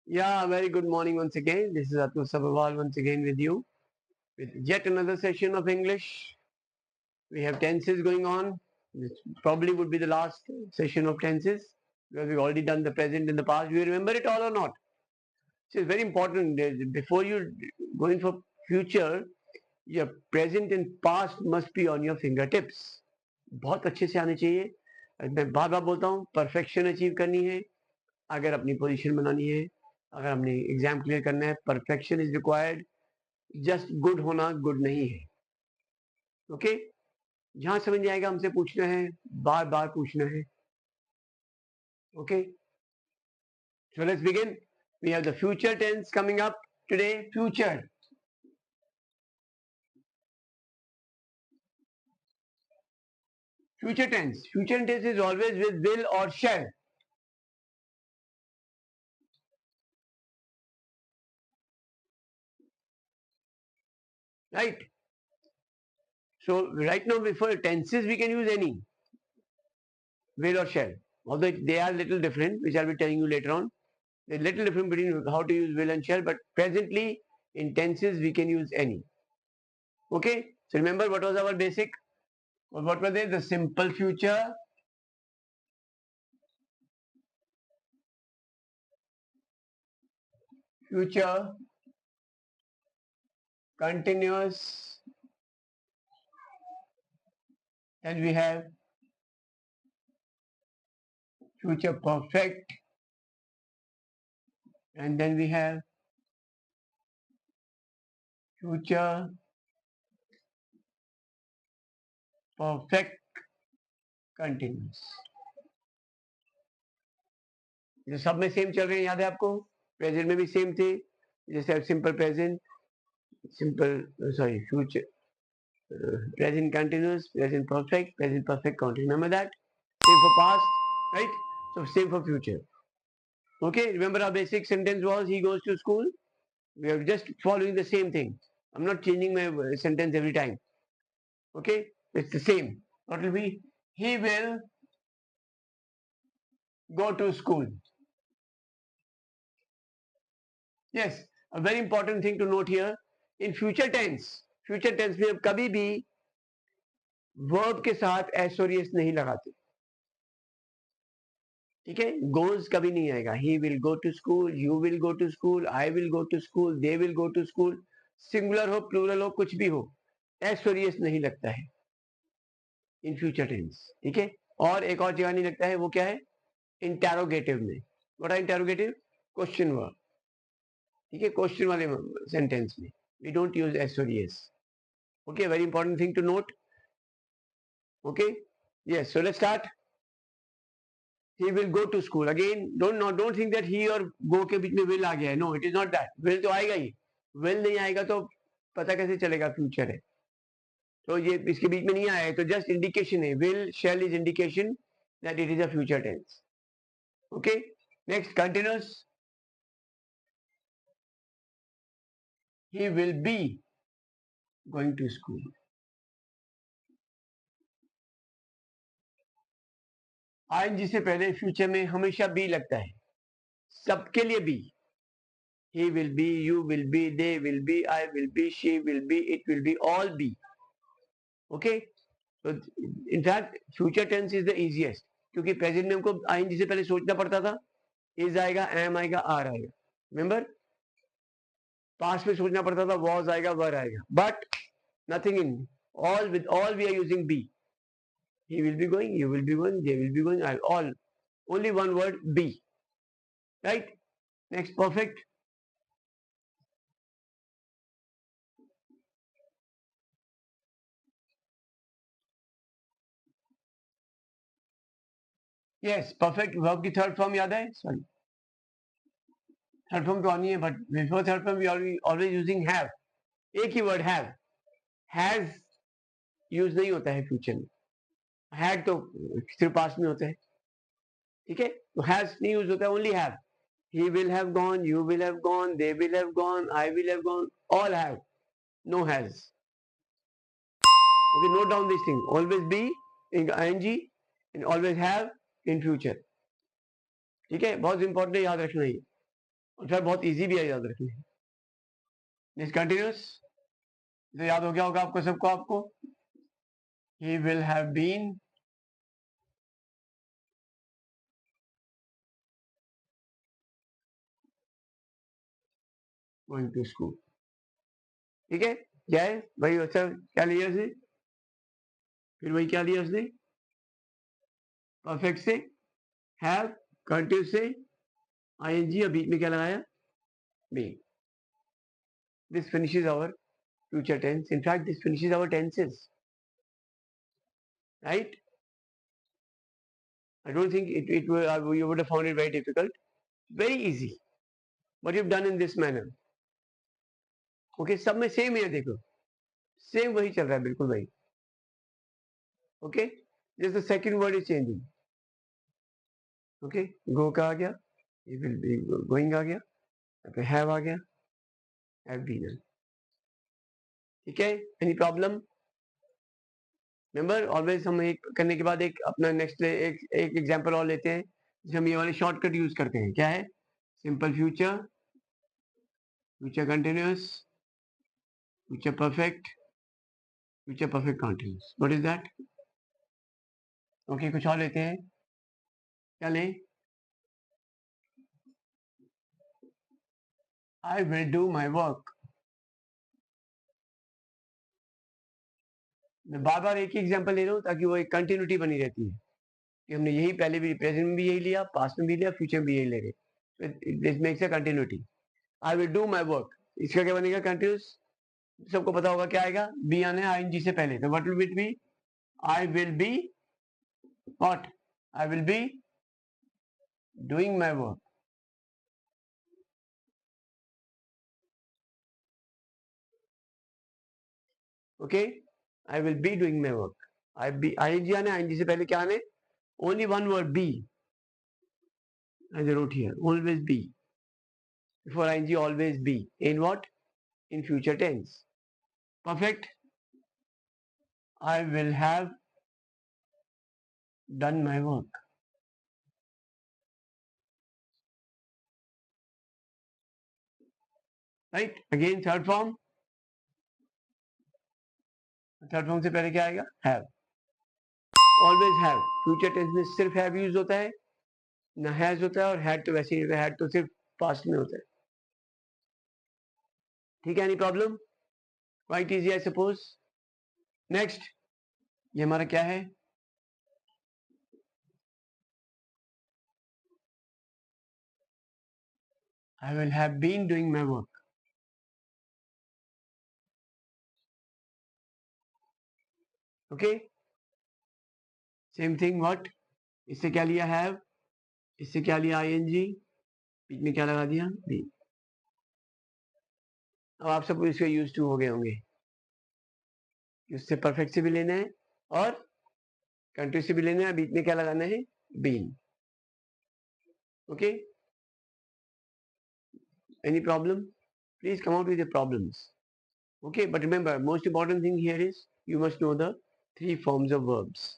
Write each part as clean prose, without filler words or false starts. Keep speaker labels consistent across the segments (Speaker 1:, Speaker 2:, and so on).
Speaker 1: Yeah, very good morning once again. This is Atul Sabharwal once again with you with yet another session of English. We have tenses going on. This probably would be the last session of tenses because we've already done the present in the past. Do you remember it all or not? So it's very important before you go in for future, your present and past must be on your fingertips. बहुत अच्छे से आने चाहिए. मैं बार बार बोलता हूँ perfection achieve करनी है अगर अपनी पोजीशन बनानी है अगर हमने एग्जाम क्लियर करना है perfection is required just good होना गुड नहीं है ओके जहां समझ आएगा हमसे पूछना है बार बार पूछना है okay so let's begin we have the future tense coming up today future tense is always with will और shall right so right now before tenses we can use any will or shall although they are little different which I'll be telling you later on. There's little difference between how to use will and shall, but presently in tenses we can use any. Okay, so remember what was our basic? What were they? The simple future, future, continuous, then we have future perfect, and then we have future perfect continuous. ये सब में same चल रहे हैं याद है आपको present में भी सेम थे जैसे simple present simple sorry future present continuous, present perfect continuous. Remember that? Same for past, right? So same for future. Okay, remember our basic sentence was he goes to school. We are just following the same thing. I'm not changing my sentence every time. Okay, it's the same. What will be? He will go to school. Yes, a very important thing to note here. In future tense में कभी भी verb के साथ s और yes नहीं लगाते. ठीक है गोज कभी नहीं आएगा he will go to school you will go to school I will go to school they will go to school singular हो प्लूरल हो कुछ भी हो एस और यस नहीं लगता है इन फ्यूचर टेंस ठीक है और एक और जगह नहीं लगता है वो क्या है इंटेरोगेटिव में what are interrogative question word ठीक है क्वेश्चन वाले सेंटेंस में वी डोंट यूज एस और es okay very important thing to note okay yes so let's start he will go to school again don't think that he और go के बीच में will आ गया है no it is not that will तो आएगा ही will नहीं आएगा तो पता कैसे चलेगा फ्यूचर है तो ये इसके बीच में नहीं आया है तो जस्ट इंडिकेशन है will shall is indication that it is a future tense okay next continuous he will be going to school ing से पहले फ्यूचर में हमेशा be लगता है सबके लिए be he will be you will be they will be I will be she will be it will be all be okay तो in fact future tense is the easiest क्योंकि प्रेजेंट में हमको आईएनजी से पहले सोचना पड़ता था इज आएगा एम आएगा आर आएगा रिमेंबर पास्ट में सोचना पड़ता था वॉज आएगा वर आएगा but nothing in all with all we are using be he will be going you will be going they will be going all only one word be right next perfect yes perfect verb की third form याद है sorry third form तो आनी है but before third form we are always using have एक ही word has use नहीं होता है फ्यूचर में हैड तो सिर्फ पास्ट में होता है ठीक है तो हैज नहीं यूज होता है only have he will have gone you will have gone they will have gone I will have gone all have no has okay note down this thing always be in ing and always have in future ठीक है बहुत important है याद रखना है और फिर बहुत इजी भी है याद रखने। नेक्स्ट कंटिन्यूस, तो याद हो गया होगा आपको सबको, आपको he will have been going to school. ठीक है, क्या है भाई, अच्छा क्या लिया उसने, फिर वही क्या लिया उसने, परफेक्ट से हैव, कंटिन्यूस से आईएनजी, और बीच में क्या लगाया, being. This finishes our future tense. In fact, this finishes our tenses, right? I don't think you would have found it very difficult. Very easy. What you've done in this manner. Okay, सब में same है, देखो same वही चल रहा है, बिल्कुल वही। Okay, just the second word is changing. Okay, go का आ गया, ये will be going आ गया, फिर have आ गया, have been। ठीक है, any problem? Remember, always हम एक करने के बाद एक अपना नेक्स्ट एक एग्जांपल और लेते हैं, जिसे हम ये वाले शॉर्टकट यूज करते हैं। क्या है, simple future, future continuous, future perfect, future perfect continuous. What is that? Okay, कुछ और लेते हैं, क्या लें? I will do my work. मैं बार बार एक ही एग्जांपल ले रहा हूँ ताकि वो एक कंटिन्यूटी बनी रहती है कि हमने यही पहले भी प्रेजेंट में भी यही लिया, पास्ट में भी लिया, फ्यूचर में भी यही ले रहे। This makes a continuity. I will do my work, इसका क्या बनेगा, कंटिन्यूस। सबको पता होगा क्या आएगा, बी आने आईएनजी से पहले, तो what will it be, I will be what, I will be doing my work. Okay, I will be doing my work, I be ING आने, आईएनजी से पहले क्या आने, only one word, be, as I wrote here, always be, before ing always be, in what, in future tense. Perfect, I will have done my work. Right, again third form, third form से पहले क्या आएगा, have, always have, future tense में सिर्फ have use होता है, ना has होता है, और had तो वैसे ही होता है, had तो सिर्फ past में होता है। ठीक है, any problem? Quite easy I suppose. Next, ये हमारा क्या है, I will have been doing my work. Okay, same thing, what, इससे क्या लिया have, इससे क्या लिया ing, बीच में क्या लगा दिया, be। अब आप सब इसके यूज टू हो गए होंगे, उससे परफेक्ट से भी लेना है और कंट्री से भी लेना है, बीच में क्या लगाना है, been. Okay, any problem, please come out with the problems. Okay, but remember most important thing here is you must know the 3 forms of verbs.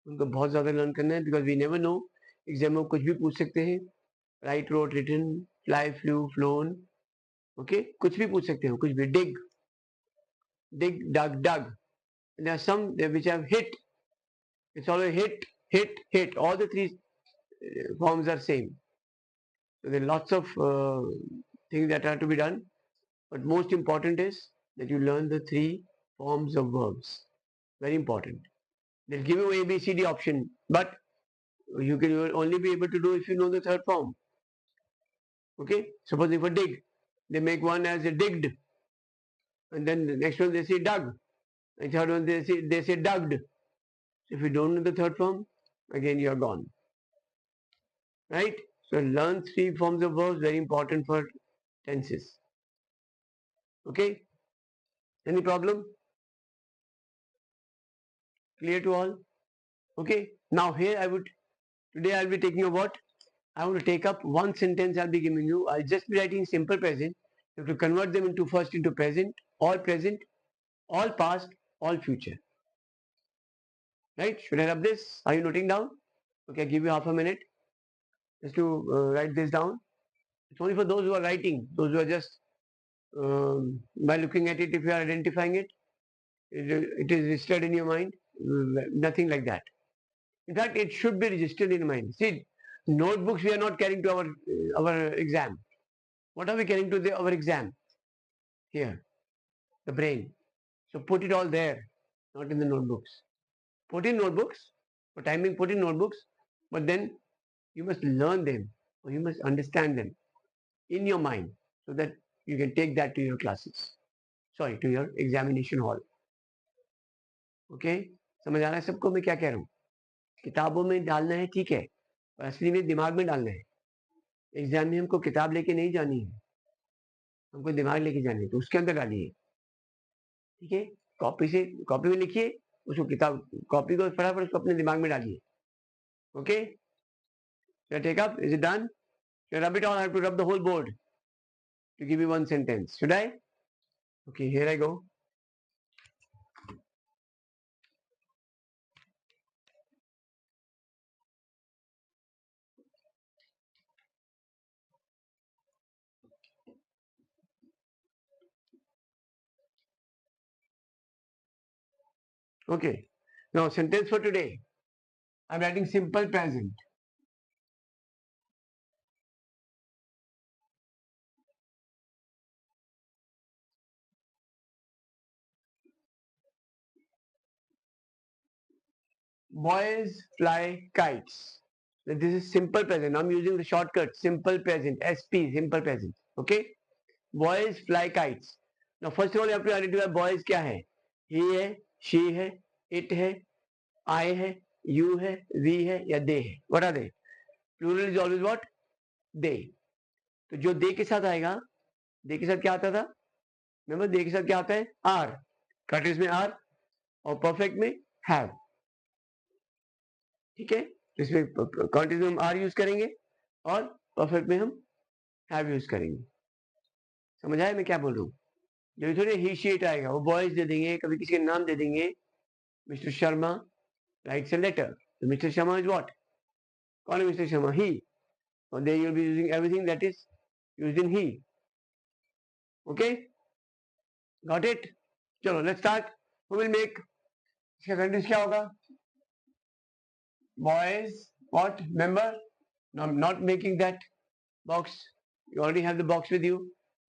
Speaker 1: उनको बहुत ज्यादा लर्न करना है, because we never know, exam में कुछ भी पूछ सकते हैं, write, wrote, written, fly, flew, flown. Okay, कुछ भी पूछ सकते हो, कुछ भी, डिग, डिग, डग, डग, there are some which have hit, it's always hit, hit, hit, all the 3 forms are same. So there are lots of things that are to be done, but most important is that you learn the 3 forms of verbs. Very important. They'll give you A, B, C, D option, but you will only be able to do if you know the 3rd form. Okay, suppose if a dig, they make one as a digged, and then the next one they say dug, and third one they say dugged. If you don't know the 3rd form, again you are gone. Right? So learn 3 forms of verbs, very important for tenses. Okay, any problem, clear to all? Okay, now here today I'll be taking a what, I want to take up one sentence I'll be giving you. I'll just be writing simple present. You have to convert them into first into present, all past, all future. Right, should I have this, are you noting down? Okay, I'll give you half a minute just to write this down. It's only for those who are writing, those who are just by looking at it, if you are identifying it, it is registered in your mind. Nothing like that. In fact, it should be registered in mind. See, notebooks we are not carrying to our exam. What are we carrying to our exam? Here, the brain. So put it all there, not in the notebooks. Put in notebooks, for time being put in notebooks, but then you must learn them or you must understand them in your mind so that you can take that to your classes. Sorry, to your examination hall. Okay? समझ आ रहा है सबको मैं क्या कह रहा हूँ? किताबों में डालना है ठीक है, पर असली में दिमाग में डालना है. एग्जाम में हमको किताब लेके नहीं जानी है, हमको दिमाग लेके जानी है, तो उसके अंदर डालिए. ठीक है? कॉपी में लिखिए, उसको कॉपी को फटाफट उसको अपने दिमाग में डालिए. Okay? Shall I take up? Is it done? Shall I rub it on? I have to rub the whole board to give you one sentence. Should I? Okay, here I go. Okay. Now, sentence for today. I'm writing simple present. Boys fly kites. This is simple present. I'm using the shortcut simple present. SP, simple present. Okay. Boys fly kites. Now, first of all, you have to identify boys क्या है. He है, she है, it है, I है, you है, we है या they है. What are they? Plural is always what? They. तो जो they के साथ आएगा, they के साथ क्या आता था? Remember, they के साथ क्या आता है? Are. Continuous में are और perfect में have. ठीक है? इसमें continuous में हम are यूज करेंगे और perfect में हम have यूज करेंगे. समझ आया मैं क्या बोल रहा हूँ? जब थोड़े ही शीट आएगा वो बॉयज दे देंगे, कभी किसी के नाम दे देंगे. Mister Sharma writes a letter. तो मिस्टर शर्मा इज व्हाट? कौन है मिस्टर शर्मा? ही. और they you will be using everything that is used in he. Okay, got it? चलो let's start. Who will make, इसका सेंटेंस क्या होगा? Boys what? Member. Not making that box. You already have the box with you.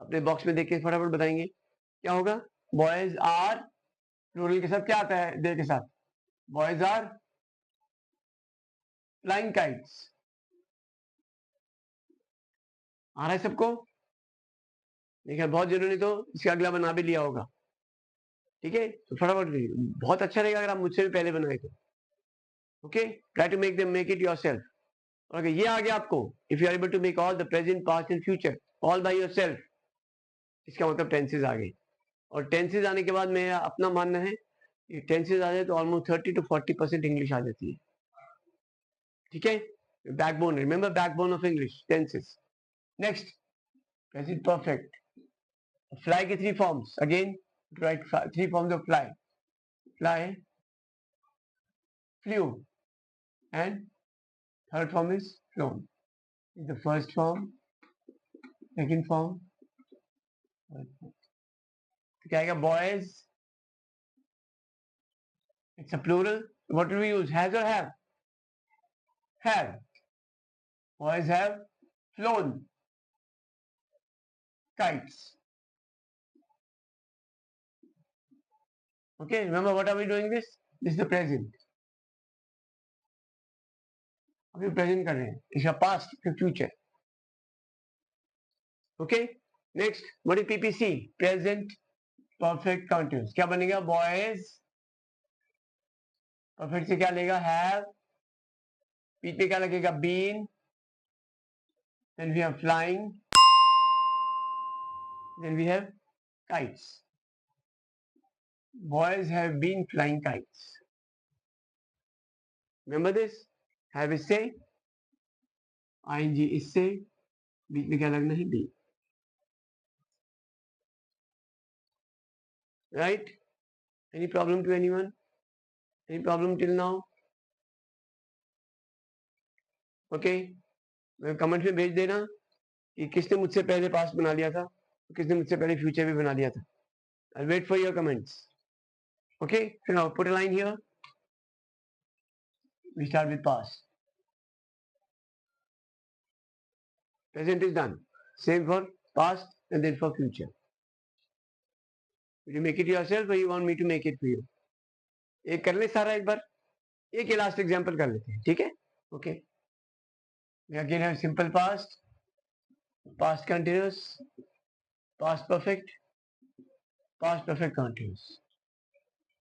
Speaker 1: अपने box में देख के फटाफट बताएंगे क्या होगा. बॉयज आर, प्लूरल के साथ क्या आता है? दे के साथ. Boys are flying kites. आ रहा है सबको? देखिए बहुत जरूरी, तो इसका अगला बना भी लिया होगा. ठीक है, तो फटाफट बहुत अच्छा रहेगा अगर आप मुझसे भी पहले बनाए तो. Okay, try to make it yourself. Okay, ये आ गया आपको. If you are able to make all the present past and future all by yourself, इसका मतलब टेंसेस आ गए. और टेंसेस आने के बाद मेरा अपना मानना है कि टेंसेस आ जाए तो ऑलमोस्ट 30 to 40% इंग्लिश आ जाती है. ठीक है, backbone. Remember backbone of English, tenses. Next, present perfect. Fly के 3 forms. Again right, 3 forms of fly. Fly, flew, and third form is flown. The first form, second form, third form. तो क्या आएगा? boys. It's a plural. What do we use? Has or have? Have. Boys have flown kites. Okay, remember what are we doing this? This is the present. अभी present कर रहे हैं. इसका past, फिर future. Okay, next, what is PPC? Present perfect continuous. क्या बनेगा? boys. perfect से क्या लेगा? have. बीच में क्या लगेगा? been. Then we have flying. Then we have kites. Boys have been flying kites. Remember this? Have इससे, ing इससे, बीच में क्या लगना है? be. Right? Any problem to anyone? Any problem till now? Okay, comment में भेज देना. कि किसने मुझसे पहले पास्ट बना लिया था, किसने मुझसे पहले फ्यूचर भी बना लिया था. I'll wait for your comments. Okay, so now put a line here. We start with past. Present is done. Same for past and then for future. Will you make it yourself or you want me to make it for you? एक कर ले सारा एक बार, एक ही last example कर लेते हैं, ठीक है? Okay. We again have simple past, past continuous, past perfect, past perfect continuous.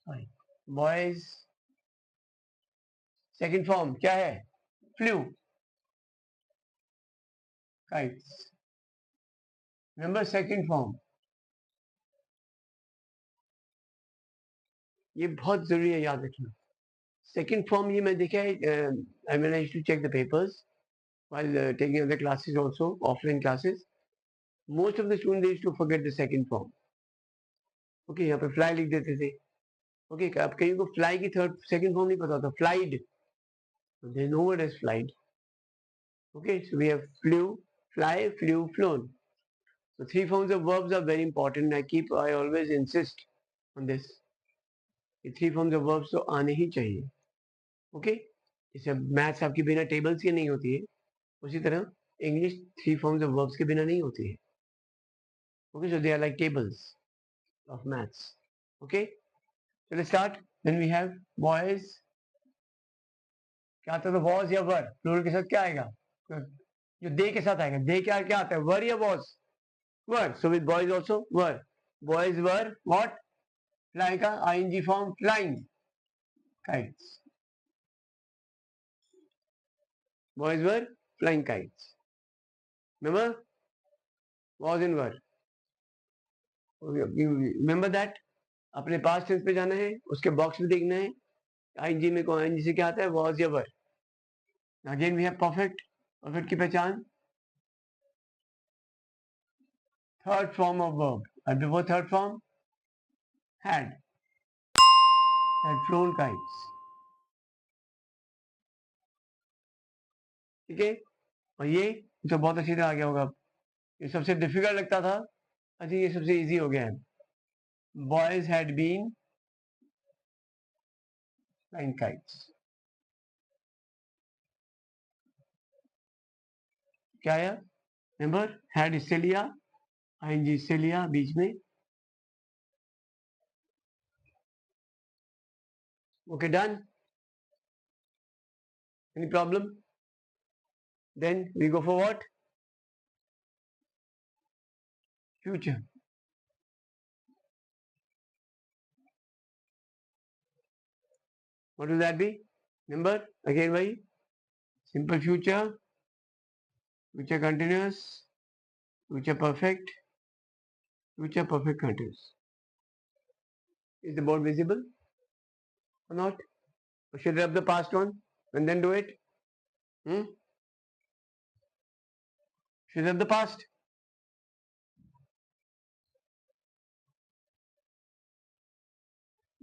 Speaker 1: Sorry. Boys, second form क्या है? Flew, kites. Remember second form. ये बहुत जरूरी है याद रखना. Second form ये मैं देखा है. I mean I used to check the papers while taking other classes also, offline classes. Most of the students they used to forget the second form. Okay, यहाँ पे fly लिख देते थे. Okay, अब कहीं को fly की third second form नहीं पता था. Flied. There is no word as flied. Okay, so we have flew, fly, flew, flown. So three forms of verbs are very important. I always insist on this. ये three forms of verbs तो आने ही चाहिए. Okay, जैसे maths आपकी बिना tables के नहीं होती है, उसी तरह English three forms of verbs के बिना नहीं होती है. Okay, so they are like tables of maths. Okay, so let's start. Then we have boys. क्या आता है? was या were. प्लूरल के साथ क्या आएगा? जो they के साथ आएगा. they क्या क्या आता है? were या was? were. So with boys also were. Boys were what? flying का ing form flying kites. Boys were flying kites. Remember? Was and were. You remember that? अपने पास्ट टेंस पे जाना है, उसके बॉक्स में देखना है. आईएनजी में कौन आईएनजी से क्या आता है? was या were. Again we have perfect. Perfect की पहचान third form of verb. and before third form had flown kites. ठीक है. और ये तो बहुत अच्छी तरह आ गया होगा. ये सबसे डिफिकल्ट लगता था, आई थिंक ये सबसे इजी हो गया है. Boys had been flying kites. क्या आया? रिमेंबर हैड इससे लिया, आईएनजी इससे लिया बीच में. Okay done. Any problem? Then we go for what? Future. What will that be? Remember again why? Simple future, future continuous, future perfect, future perfect continuous. Is the board visible or not? Or should I rub the past one and then do it? Should I rub the past?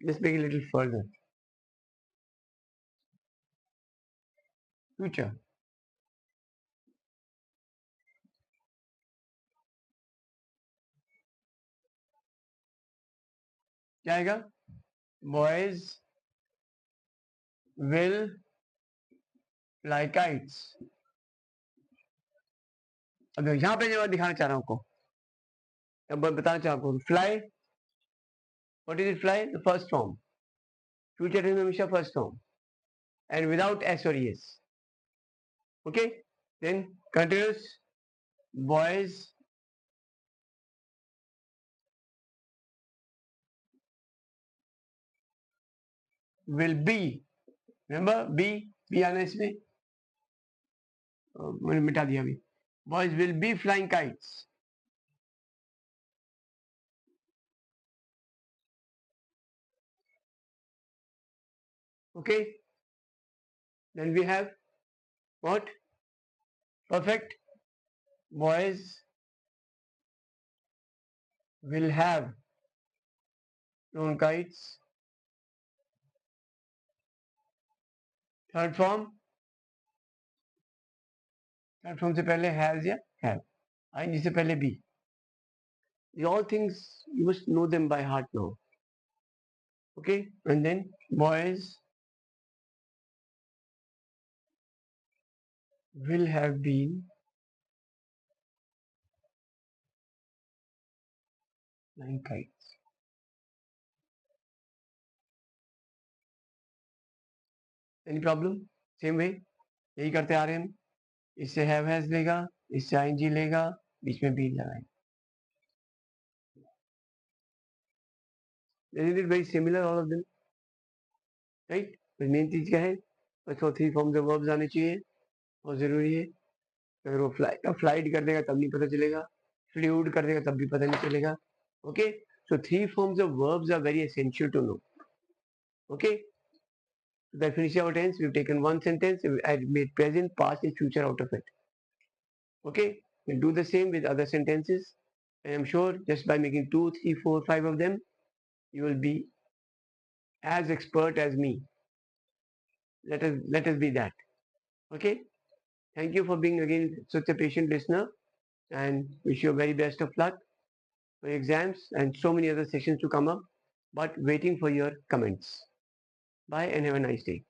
Speaker 1: Let's make it a little further. Future. क्या आएगा? Boys will fly kites. अब यहाँ पे जो दिखाना चाह रहा हूँ आपको, अब बताना चाह रहा हूँ fly. What is it? Fly, the first form. Future is हमेशा first form and without s or es. Okay. Then continuous. Boys will be. Remember be आना इसमें. मैंने मिटा दिया अभी. Boys will be flying kites. Okay. Then we have what? Perfect. Boys will have flown kites. Third form. Third form से पहले has या have. ing से पहले be. All things you must know them by heart now. Okay, and then boys will have been flying kites. Any problem? Same way यही करते आ रहे हैं हम. इससे have has लेगा, इससे ing लेगा, बीच में be लगाएंगे. Isn't it very similar all of them? Right? तो मेन चीज क्या है? बस वो 3 फॉर्म्स ऑफ वर्ब्स आने चाहिए. बहुत जरूरी है. अगर वो फ्लाइट कर देगा तब नहीं पता चलेगा, फ्लूड कर देगा तब भी पता नहीं चलेगा. Okay, so 3 forms of verbs are very essential to know. Okay, the definition of tense, we've taken one sentence and made present, past and future out of it. Okay, we'll do the same with other sentences, and I'm sure just by making 2, 3, 4, 5 of them, you will be as expert as me. Let us be that. Okay, thank you for being again such a patient listener, and wish you very best of luck for your exams and so many other sessions to come up, but waiting for your comments. Bye and have a nice day.